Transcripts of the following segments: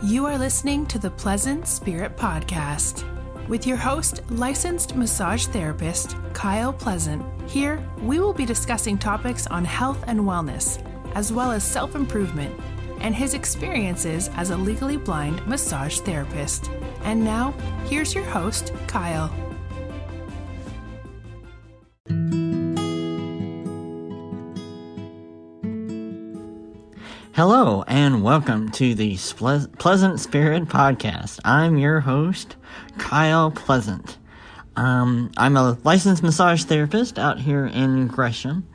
You are listening to the Pleasant Spirit Podcast with your host, licensed massage therapist, Kyle Pleasant. Here, we will be discussing topics on health and wellness, as well as self-improvement, and his experiences as a legally blind massage therapist. And now, here's your host, Kyle. Hello, and welcome to the Pleasant Spirit Podcast. I'm your host, Kyle Pleasant. I'm a licensed massage therapist out here in Gresham,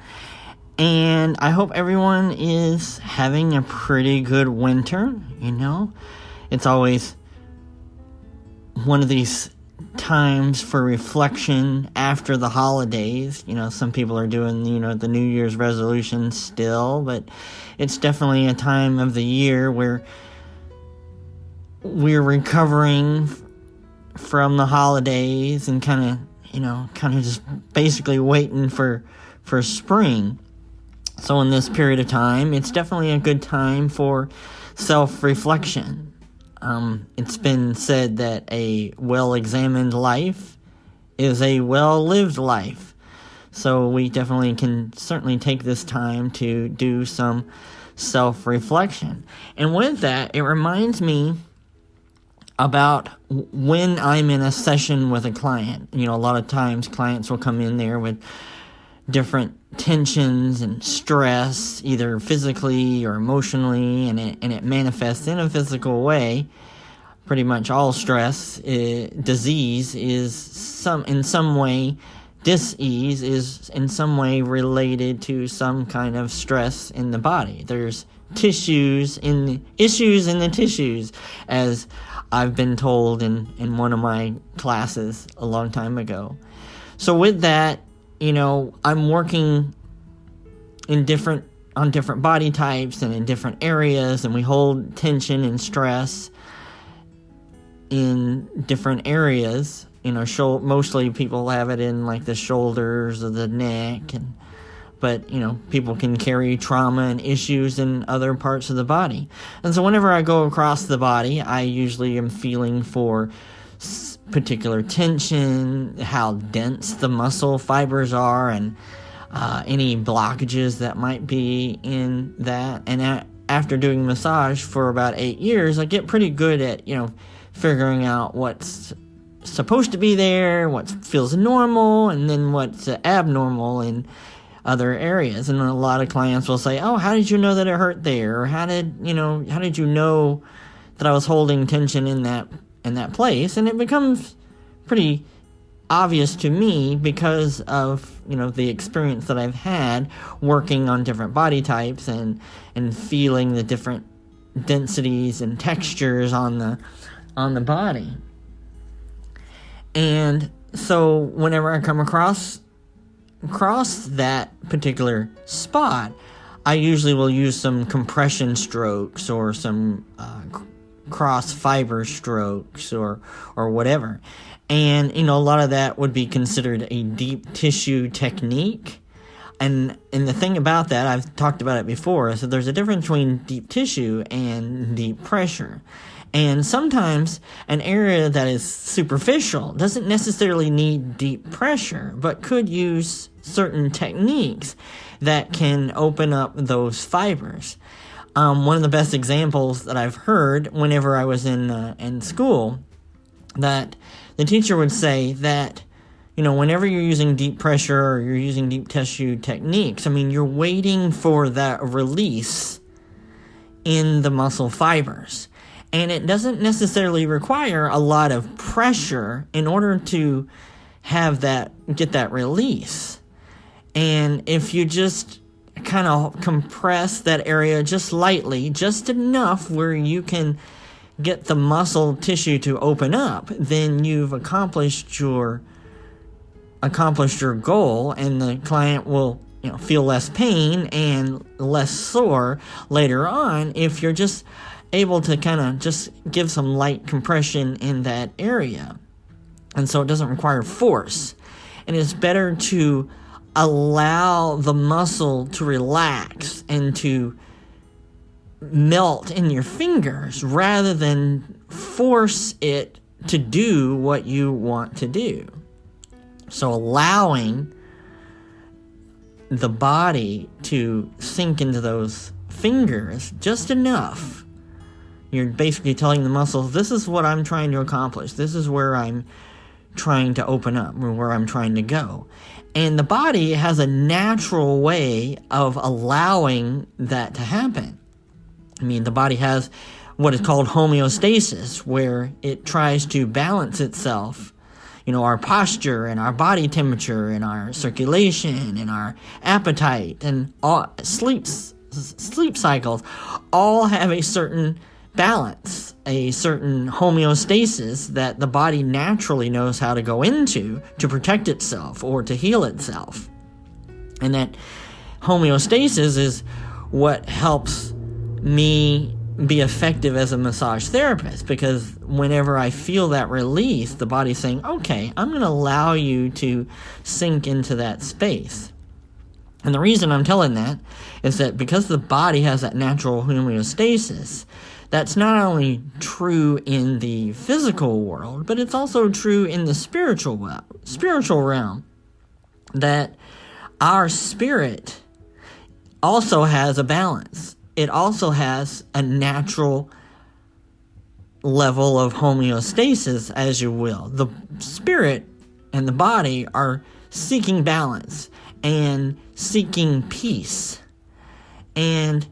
and I hope everyone is having a pretty good winter. You know, it's always one of these times for reflection after the holidays. You know, some people are doing, the New Year's resolutions still, but it's definitely a time of the year where we're recovering from the holidays and kind of just basically waiting for spring. So in this period of time, it's definitely a good time for self-reflection. It's been said that a well-examined life is a well-lived life. So we definitely can certainly take this time to do some self-reflection. And with that, it reminds me about when I'm in a session with a client. A lot of times clients will come in there with different tensions and stress, either physically or emotionally, and it manifests in a physical way. Pretty much all stress, disease is in some way, dis-ease is in some way related to some kind of stress in the body. There's issues in the tissues, as I've been told in one of my classes a long time ago. So with that, I'm working on different body types and in different areas, and we hold tension and stress in different areas. Mostly people have it in like the shoulders or the neck, but people can carry trauma and issues in other parts of the body. And so whenever I go across the body, I usually am feeling for particular tension, how dense the muscle fibers are, and any blockages that might be in that. And after doing massage for about 8 years, I get pretty good at, figuring out what's supposed to be there, what feels normal, and then what's abnormal in other areas. And a lot of clients will say, "Oh, how did you know that it hurt there?" Or how did you know that I was holding tension in that place? And it becomes pretty obvious to me because of the experience that I've had working on different body types and feeling the different densities and textures on the body. And so whenever I come across that particular spot, I usually will use some compression strokes or some cross fiber strokes or whatever. And, a lot of that would be considered a deep tissue technique. And the thing about that, I've talked about it before, is that there's a difference between deep tissue and deep pressure. And sometimes an area that is superficial doesn't necessarily need deep pressure, but could use certain techniques that can open up those fibers. One of the best examples that I've heard whenever I was in school, that the teacher would say that, whenever you're using deep pressure or you're using deep tissue techniques, you're waiting for that release in the muscle fibers. And it doesn't necessarily require a lot of pressure in order to get that release. And if you just kind of compress that area just lightly, just enough where you can get the muscle tissue to open up, then you've accomplished your goal, and the client will feel less pain and less sore later on if you're just able to kind of just give some light compression in that area. And so it doesn't require force. And it's better to allow the muscle to relax and to melt in your fingers rather than force it to do what you want to do. So allowing the body to sink into those fingers just enough. You're basically telling the muscles, this is what I'm trying to accomplish. This is where I'm trying to open up, or where I'm trying to go. And the body has a natural way of allowing that to happen. I mean, the body has what is called homeostasis, where it tries to balance itself. You know, our posture and our body temperature and our circulation and our appetite and all sleep cycles all have a certain balance, a certain homeostasis that the body naturally knows how to go into to protect itself or to heal itself. And that homeostasis is what helps me be effective as a massage therapist, because whenever I feel that release, the body's saying, okay, I'm going to allow you to sink into that space. And the reason I'm telling that is that because the body has that natural homeostasis, that's not only true in the physical world, but it's also true in the spiritual realm. That our spirit also has a balance. It also has a natural level of homeostasis, as you will. The spirit and the body are seeking balance and seeking peace. And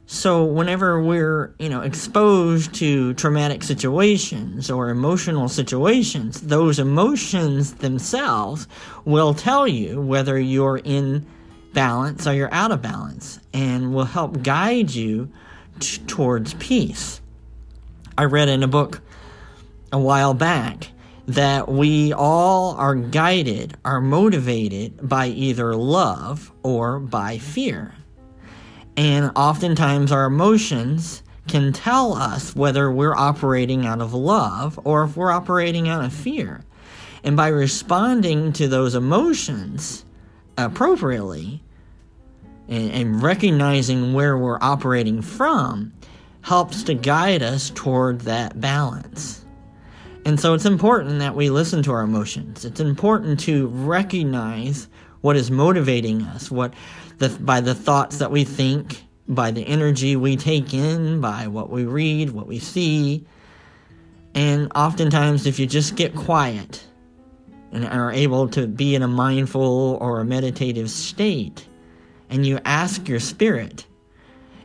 so whenever we're, exposed to traumatic situations or emotional situations, those emotions themselves will tell you whether you're in balance or you're out of balance, and will help guide you towards peace. I read in a book a while back that we all are guided, are motivated by either love or by fear. And oftentimes our emotions can tell us whether we're operating out of love or if we're operating out of fear. And by responding to those emotions appropriately and recognizing where we're operating from helps to guide us toward that balance. And so it's important that we listen to our emotions. It's important to recognize what is motivating us, by the thoughts that we think, by the energy we take in, by what we read, what we see. And oftentimes, if you just get quiet and are able to be in a mindful or a meditative state, and you ask your spirit,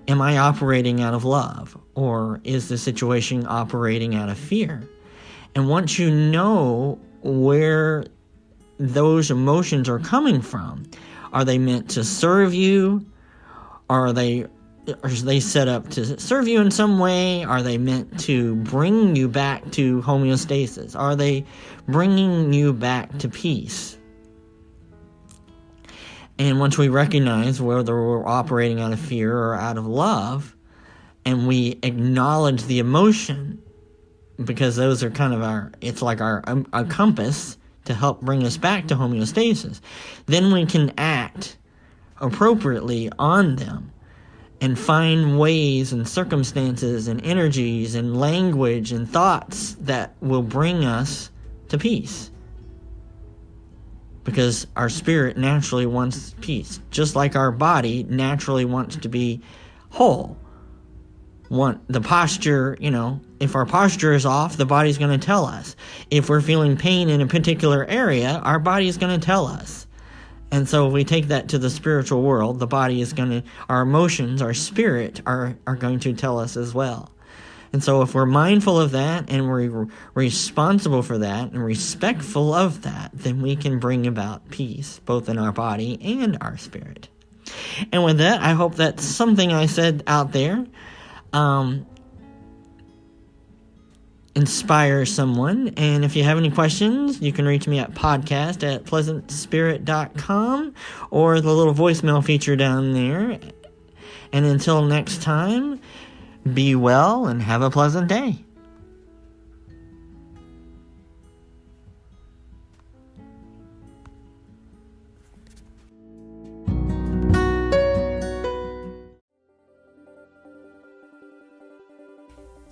am I operating out of love? Or is the situation operating out of fear? And once you know where those emotions are coming from, are they meant to serve you? Are they set up to serve you in some way? Are they meant to bring you back to homeostasis? Are they bringing you back to peace? And once we recognize whether we're operating out of fear or out of love, and we acknowledge the emotion, because those are kind of it's like our compass to help bring us back to homeostasis, then we can act appropriately on them and find ways and circumstances and energies and language and thoughts that will bring us to peace. Because our spirit naturally wants peace, just like our body naturally wants to be whole. The posture, if our posture is off, the body's going to tell us. If we're feeling pain in a particular area, our body's going to tell us. And so if we take that to the spiritual world, the body is our emotions, our spirit are going to tell us as well. And so if we're mindful of that and we're responsible for that and respectful of that, then we can bring about peace, both in our body and our spirit. And with that, I hope that something I said out there inspire someone. And if you have any questions, you can reach me at podcast@pleasantspirit.com or the little voicemail feature down there. And until next time, be well and have a pleasant day.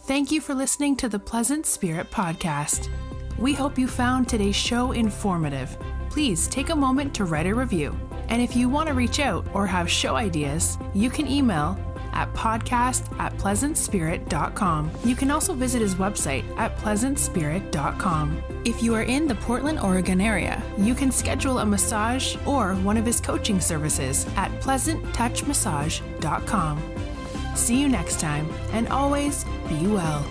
Thank you for listening to the Pleasant Spirit Podcast. We hope you found today's show informative. Please take a moment to write a review. And if you want to reach out or have show ideas, you can email at podcast@pleasantspirit.com. You can also visit his website at pleasantspirit.com. If you are in the Portland, Oregon area, you can schedule a massage or one of his coaching services at pleasanttouchmassage.com. See you next time, and always be well.